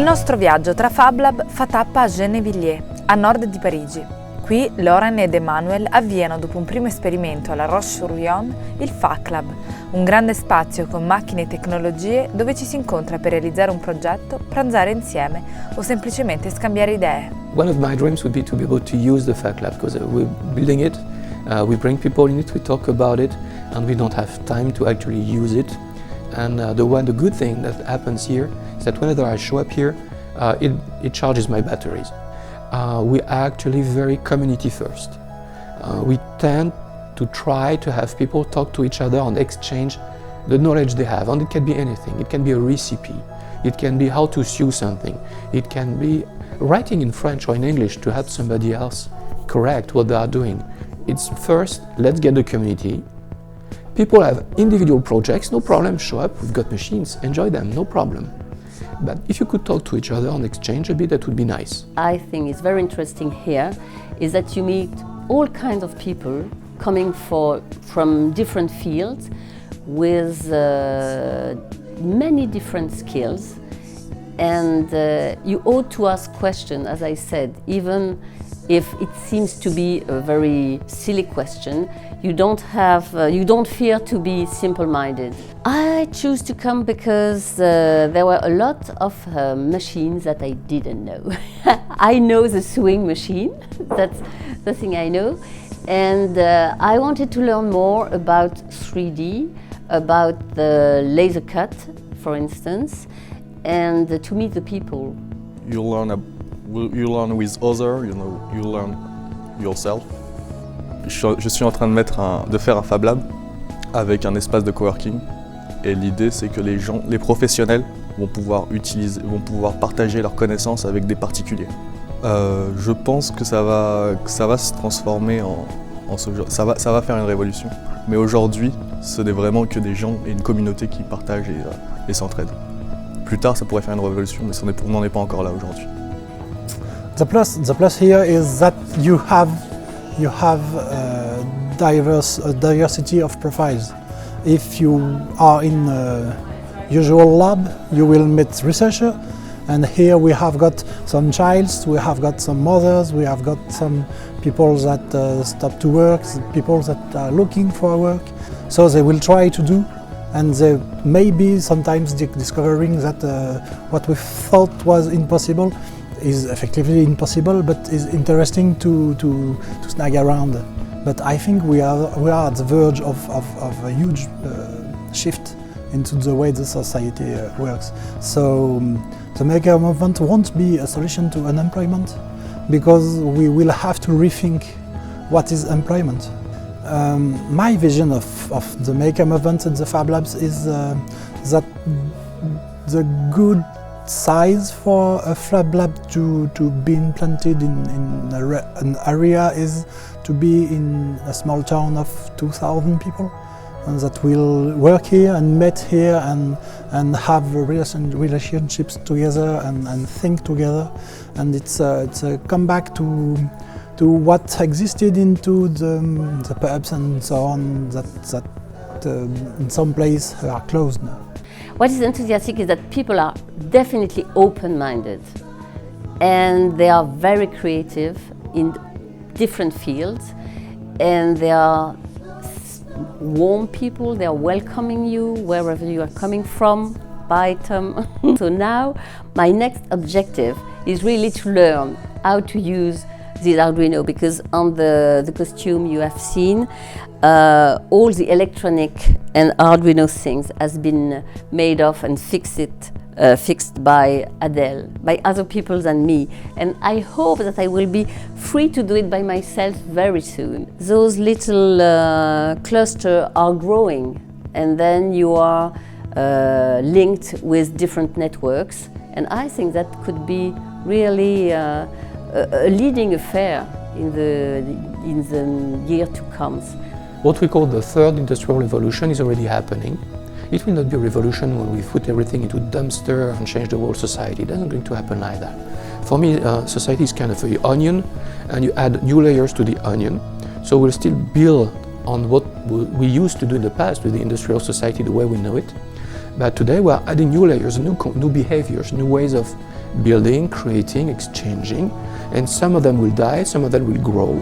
Il nostro viaggio tra FabLab fa tappa a Gennevilliers, a nord di Parigi. Qui Laurent ed Emmanuel avviano, dopo un primo esperimento alla Roche-sur-Yon, il FacLab, un grande spazio con macchine e tecnologie dove ci si incontra per realizzare un progetto, pranzare insieme o semplicemente scambiare idee. One of my dreams would be to be able to use the FacLab because we're building it, we bring people in it, we talk about it, and we don't have time to actually use it. And the good thing that happens here is that whenever I show up here, it charges my batteries. We are actually very community first. We tend to try to have people talk to each other and exchange the knowledge they have, and it can be anything. It can be a recipe, it can be how to sew something, it can be writing in French or in English to help somebody else correct what they are doing. It's first, let's get the community. People have individual projects, no problem, show up, we've got machines, enjoy them, no problem. But if you could talk to each other and exchange a bit, that would be nice. I think it's very interesting here is that you meet all kinds of people coming from different fields with many different skills, and you ought to ask questions, as I said, even if it seems to be a very silly question. You don't fear to be simple-minded. I choose to come because there were a lot of machines that I didn't know. I know the sewing machine, that's the thing I know. And I wanted to learn more about 3D, about the laser cut, for instance, and to meet the people. You learn with others, you learn yourself. Je suis en train de faire un FabLab avec un espace de coworking, et l'idée c'est que les professionnels vont pouvoir partager leurs connaissances avec des particuliers. Je pense que ça va se transformer en ce genre, ça va faire une révolution. Mais aujourd'hui, ce n'est vraiment que des gens et une communauté qui partagent et s'entraident. Plus tard, ça pourrait faire une révolution, mais on n'en est pas encore là aujourd'hui. The plus here is that you have a diversity of profiles. If you are in a usual lab, you will meet researchers, and here we have got some childs, we have got some mothers, we have got some people that stop to work, people that are looking for work. So they will try to do, and they may be sometimes discovering that what we thought was impossible is effectively impossible, but is interesting to snag around. But I think we are at the verge of a huge shift into the way the society works. So the maker movement won't be a solution to unemployment, because we will have to rethink what is employment. My vision of the maker movement and the Fab Labs is that the good size for a Fab Lab to be implanted in an area is to be in a small town of 2,000 people, and that will work here and meet here and have relationships together and think together. And it's a comeback to what existed into the pubs and so on that in some places are closed now. What is enthusiastic is that people are definitely open-minded, and they are very creative in different fields, and they are warm people, they are welcoming you wherever you are coming from, by Tom. So now my next objective is really to learn how to use this Arduino, because on the costume you have seen, all the electronic and Arduino things has been made of and fixed by Adele, by other people than me. And I hope that I will be free to do it by myself very soon. Those little clusters are growing, and then you are linked with different networks. And I think that could be really a leading affair in the year to come. What we call the third industrial revolution is already happening. It will not be a revolution when we put everything into a dumpster and change the whole society. It isn't going to happen like that. For me, society is kind of an onion, and you add new layers to the onion. So we'll still build on what we used to do in the past with the industrial society, the way we know it. But today we are adding new layers, new behaviors, new ways of building, creating, exchanging, and some of them will die, some of them will grow.